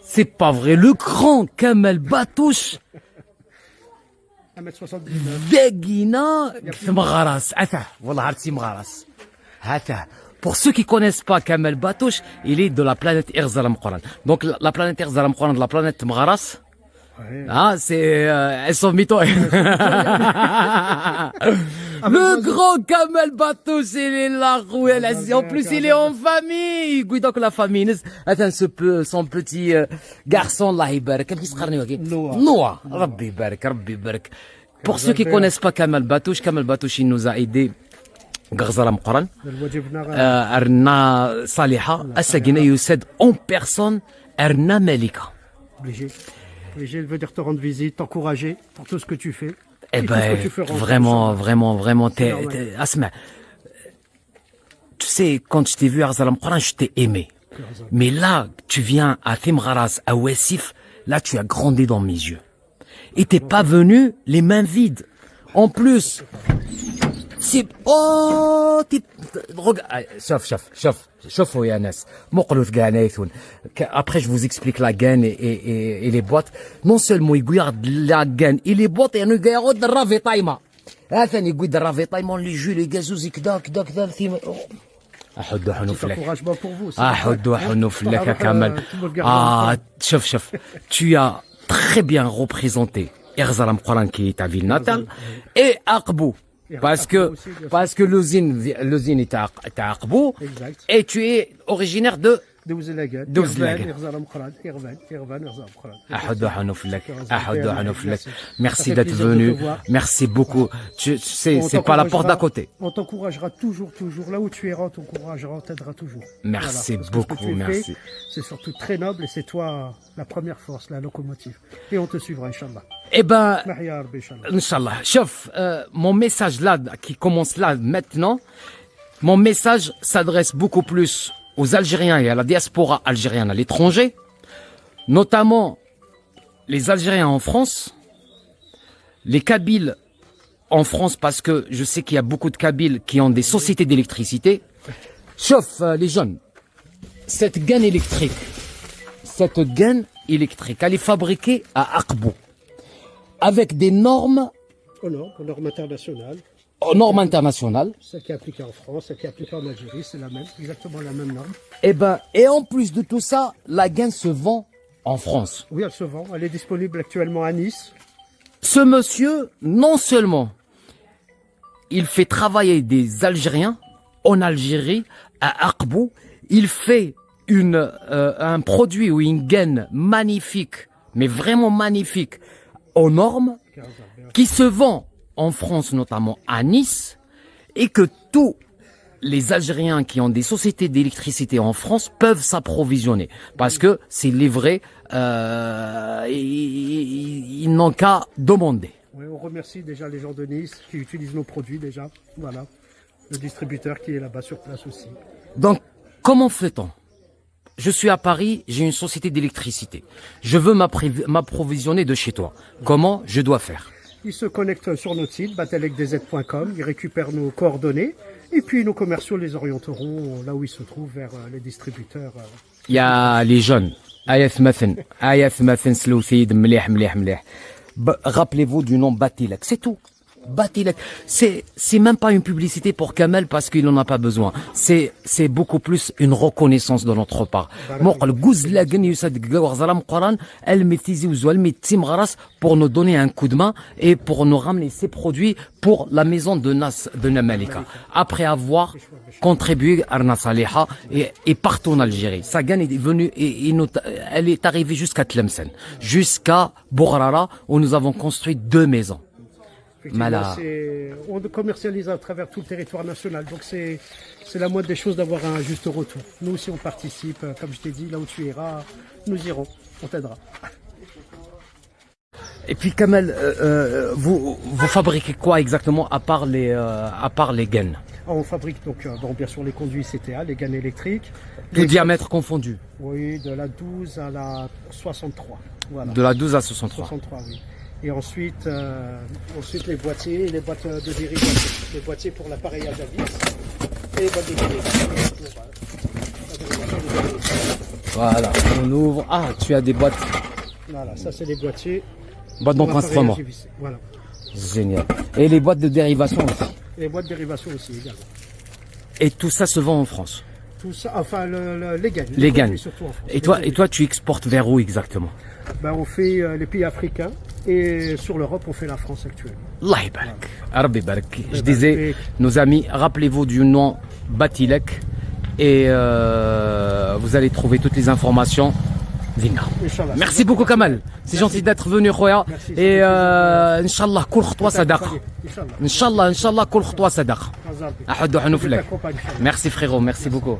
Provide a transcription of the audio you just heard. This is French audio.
C'est pas vrai, le grand Kamel Batouche 1m79. Begina Mgharas. Attends, voilà, Arti Mgharas. Attends. Pour ceux qui connaissent pas Kamel Batouche, il est de la planète Irzalam Quran. Donc la planète Irzalam Quran, de la planète Mgharas, Ouais. ah, elles sont mytho. Le grand Kamel Batouche, il est là, en plus il est en famille. Donc la famille, attends, son petit garçon, Allah يبارك. كيف يسقرني وكي؟ Noah. Rabbi يبارك, Rabbi يبارك. Pour ceux qui connaissent pas Kamel Batouche, il nous a aidé. Garzalam Quran. Arna Saliha, Asagina Youssed en personne, Arna Malika. Obligé. Obligé de venir te rendre visite, t'encourager pour tout ce que tu fais. Eh Et tout ce ben, que tu fais rentrer, vraiment, normal. Asma, tu sais, quand je t'ai vu à Garzalam Quran, je t'ai aimé. Mais là, tu viens à Timgharas, à Ouessif, là, tu as grandi dans mes yeux. Et t'es pas venu les mains vides. En plus, c'est, oh, regarde, chauffe, Yanas. Après, je vous explique la gaine et les boîtes. Non seulement il garde la gaine et les boîtes, il y a un ravitaillement. Il y a un ravitaillement, les jus, les gazous, كدا. C'est un encouragement pour vous. Chef, tu as très bien représenté Irzalam Quran qui est ta ville natale et Aqbou. Parce que l'usine est à Aqbou et tu es originaire de Douzelagan. Merci d'être venu. Merci beaucoup. Tu sais, c'est pas la porte d'à côté. On t'encouragera toujours. Là où tu iras, on t'encouragera, on t'aidera toujours. Merci Voilà, parce que beaucoup, ce que tu merci. fais, c'est surtout très noble et c'est toi la première force, la locomotive. Et on te suivra, Inch'Allah. Eh ben, Mahya Rabbi, Inch'Allah. Inch'Allah. Chef, mon message là, qui commence là maintenant, mon message s'adresse beaucoup plus aux Algériens et à la diaspora algérienne à l'étranger, notamment les Algériens en France, les Kabyles en France, parce que je sais qu'il y a beaucoup de Kabyles qui ont des sociétés d'électricité. Chef, les jeunes, cette gaine électrique, elle est fabriquée à Aqbou, avec des normes, Aux normes internationales. aux normes internationales. Celle qui est appliquée en France, celle qui est appliquée en Algérie, c'est la même, exactement la même norme. Et en plus de tout ça, la gaine se vend en France. Oui, elle se vend. Elle est disponible actuellement à Nice. Ce monsieur, non seulement il fait travailler des Algériens en Algérie, à Aqbou, il fait un produit ou une gaine magnifique, mais vraiment magnifique, aux normes, qui se vend en France, notamment à Nice, et que tous les Algériens qui ont des sociétés d'électricité en France peuvent s'approvisionner. Parce que c'est livré, ils n'ont qu'à demander. Oui, on remercie déjà les gens de Nice qui utilisent nos produits déjà. Voilà. Le distributeur qui est là-bas sur place aussi. Donc, comment fait-on? Je suis à Paris, j'ai une société d'électricité. Je veux m'approvisionner de chez toi. Comment je dois faire? Ils se connectent sur notre site, batelecdz.com, ils récupèrent nos coordonnées et puis nos commerciaux les orienteront là où ils se trouvent vers les distributeurs. Il y a les jeunes. Rappelez-vous du nom Batilek, c'est tout. Batilek, c'est même pas une publicité pour Kamel parce qu'il n'en a pas besoin. C'est beaucoup plus une reconnaissance de notre part. Pour nous donner un coup de main et pour nous ramener ces produits pour la maison de Namalika. Après avoir contribué à Arna Saliha et partout en Algérie. Sagan est venue elle est arrivée jusqu'à Tlemcen, jusqu'à Bourrara où nous avons construit 2 maisons. On commercialise à travers tout le territoire national, donc c'est la moindre des choses d'avoir un juste retour. Nous aussi on participe, comme je t'ai dit, là où tu iras, nous irons, on t'aidera. Et puis Kamel, vous fabriquez quoi exactement à part les gaines? On fabrique donc bien sûr les conduits CTA, les gaines électriques. Tout diamètre confondu. Oui, de la 12 à la 63. Voilà. De la 12 à 63. 63, oui. Et ensuite les boîtiers et les boîtes de dérivation. Les boîtiers pour l'appareillage à vis et les boîtes de dérivation pour la dérivation des Voilà, on ouvre. Ah, tu as des boîtes Voilà, ça c'est les boîtiers. d'enregistrement. Voilà. Génial. Et les boîtes de dérivation aussi. Et les boîtes de dérivation aussi également. Et tout ça se vend en France. Tout ça, enfin les gaines. Les gaines. produits surtout en France. Et toi, tu exportes vers où exactement? Ben, on fait les pays africains et sur l'Europe, on fait la France actuellement. Allah يبارك. ربي يبارك. Je disais, nos amis, rappelez-vous du nom Batilek et vous allez trouver toutes les informations. Zina. Inch'Allah. Merci beaucoup Kamal. C'est gentil d'être venu خويا. Merci. Et Inch'Allah كل خطوة صدقة. Inch'Allah. Inch'Allah كل خطوة صدقة. Azab. أحد وحنوف لك. Accompagne, Inch'Allah. Merci frérot, merci beaucoup.